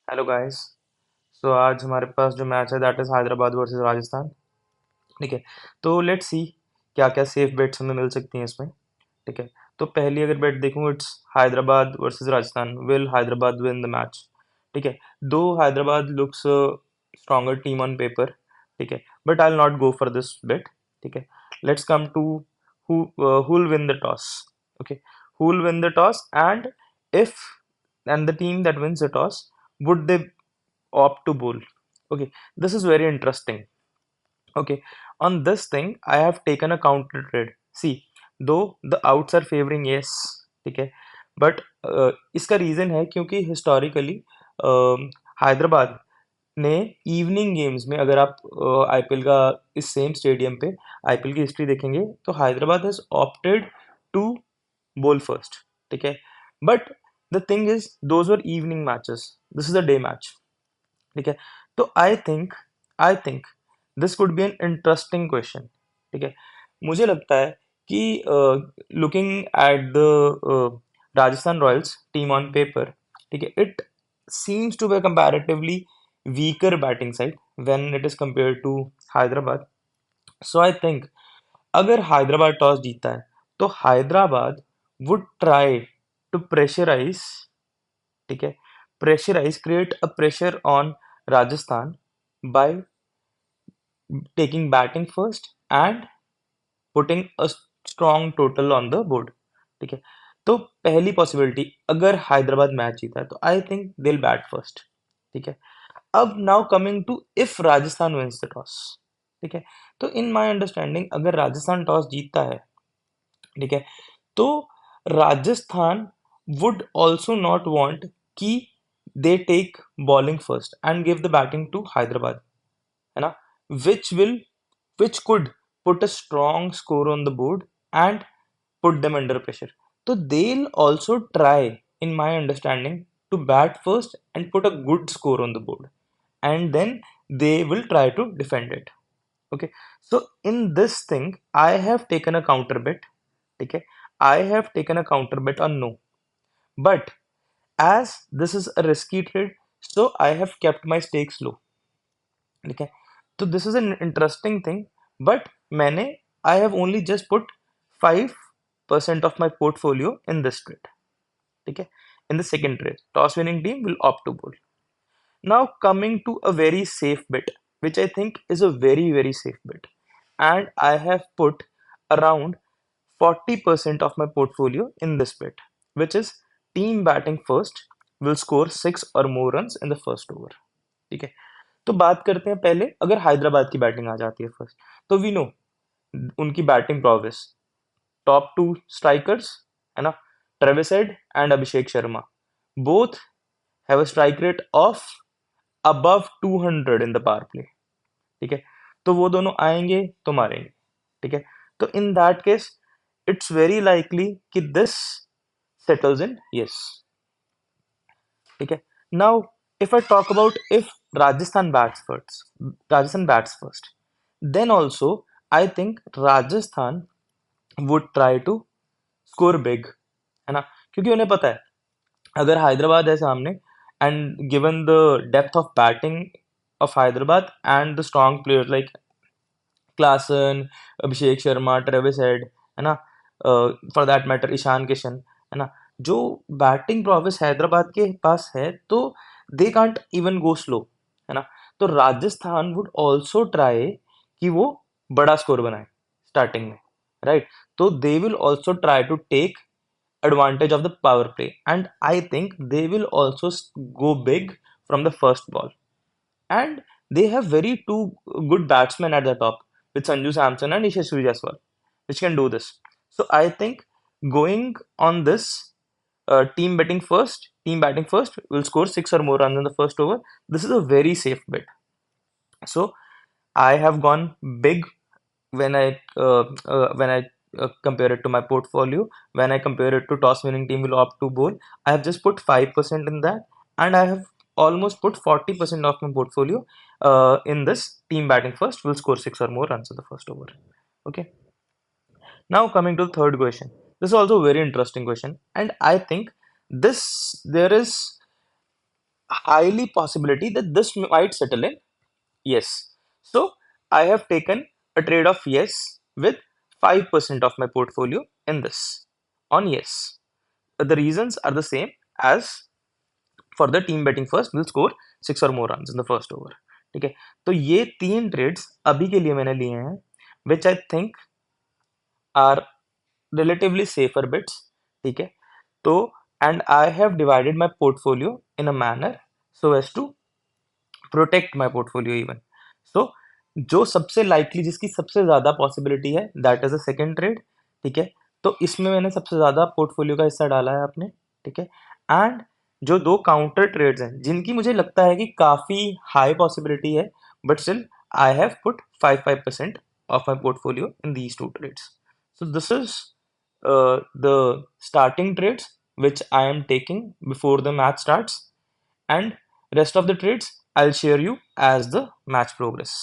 Hello guys. सो आज हमारे पास जो मैच है that is Hyderabad versus Rajasthan. ठीक है। तो लेट्स सी क्या क्या सेफ बेट्स हमें मिल सकती हैं इसमें। ठीक है। तो पहली अगर बेट देखूं it's Hyderabad versus Rajasthan, will Hyderabad win the match. ठीक है। दो Hyderabad looks stronger team on paper. ठीक है, but I will not go for this bet. ठीक है। Let's come to who will win the toss. Okay, who will win the toss, if and the team that wins the toss, would they opt to bowl? Okay, this is very interesting. Okay, on this thing I have taken a counter trade. See, though the outs are favoring yes, ठीक है, but इसका reason है क्योंकि historically Hyderabad ने evening games में, अगर आप IPL का इस सेम स्टेडियम पे आईपीएल की हिस्ट्री देखेंगे तो Hyderabad has opted to bowl first. ठीक है, but the thing is those were evening matches, this is a day match. ठीक है। तो I think this could be an interesting question. ठीक है। मुझे लगता है कि looking at the Rajasthan Royals team on paper, ठीक है, it seems to be comparatively weaker batting side when it is compare to Hyderabad. So I think अगर Hyderabad toss जीता है तो Hyderabad would try to pressurise, ठीक है, pressurise, create a pressure on Rajasthan by taking batting first and putting a strong total on the board। ठीक है। तो पहली पॉसिबिलिटी, अगर हैदराबाद मैच जीता है तो I think they'll bat first. ठीक है। अब now coming to if Rajasthan wins the toss. ठीक है। तो इन माय अंडरस्टैंडिंग अगर राजस्थान टॉस जीतता है, ठीक है, तो Rajasthan would also not want कि they take bowling first and give the batting to Hyderabad, है ना, which will which could put a strong score on the board and put them under pressure. So they'll also try, in my understanding, to bat first and put a good score on the board, and then they will try to defend it. Okay, so in this thing, I have taken a counter bet. Okay, I have taken a counter bet on no, but as this is a risky trade, so I have kept my stakes low। ठीक है। तो this is an interesting thing, but मैंने I have only just put 5% of my portfolio in this trade. ठीक है। In the second trade toss winning team will opt to bowl. Now coming to a very safe bet, which I think is a very safe bet, and I have put around 40% of my portfolio in this bet, which is team batting first will score 6 or more runs in the first over। ठीक है। तो बात करते हैं पहले, अगर हैदराबाद की batting आ जाती है फर्स्ट, तो वी नो उनकी batting progress, top two strikers, है ना, Travis Head and Abhishek Sharma, both have a strike rate of above 200 in the power play. ठीक है। तो वो दोनों आएंगे तो मारेंगे। ठीक है। तो in that case it's very likely कि दिस सेटल्स इन यस। ठीक है। Now if I talk about if Rajasthan bats first, then also I think Rajasthan would try to score big, है ना, क्योंकि उन्हें पता है अगर हैदराबाद है सामने, and given the depth of batting of Hyderabad and the strong players like Klaasen, Abhishek Sharma, Travis Head, है ना, for that matter Ishan Kishan, है ना, जो बैटिंग प्रोविस हैदराबाद के पास है, तो they can't even go slow, है ना। तो राजस्थान वुड ऑल्सो ट्राई कि वो बड़ा स्कोर बनाए स्टार्टिंग में, राइट। तो they will also try to take advantage of the power play, and I think they will also go big from the first ball, and they have very two good batsmen at the top with Sanju Samson and Yashasvi Jaiswal, which can do this. So I think going on this, team batting first will score 6 or more runs in the first over. This is a very safe bet. So I have gone big when I compare it to my portfolio. When I compare it to toss winning team will opt to bowl, I have just put 5% in that, and I have almost put 40% of my portfolio in this team batting first will score 6 or more runs in the first over. Okay. Now coming to the third question. This is also a very interesting question, and I think this there is highly possibility that this might settle in yes. So I have taken a trade of yes with 5% of my portfolio in this on yes. The reasons are the same as for the team betting first will score 6 or more runs in the first over. ठीक है, तो ये तीन trades अभी के लिए मैंने लिए हैं which I think are relatively safer bets. ठीक है, तो and I have divided my portfolio in a manner so as to protect my portfolio even. So जो सबसे लाइकली जिसकी सबसे ज्यादा पॉसिबिलिटी है that is a second trade. ठीक है, तो इसमें मैंने सबसे ज्यादा पोर्टफोलियो का हिस्सा डाला है आपने. ठीक है, एंड जो दो काउंटर ट्रेड्स हैं जिनकी मुझे लगता है कि काफी हाई पॉसिबिलिटी है but still I have put 5% of my portfolio in these two trades. So this is the starting trades which I am taking before the match starts, and rest of the trades I'll share you as the match progress.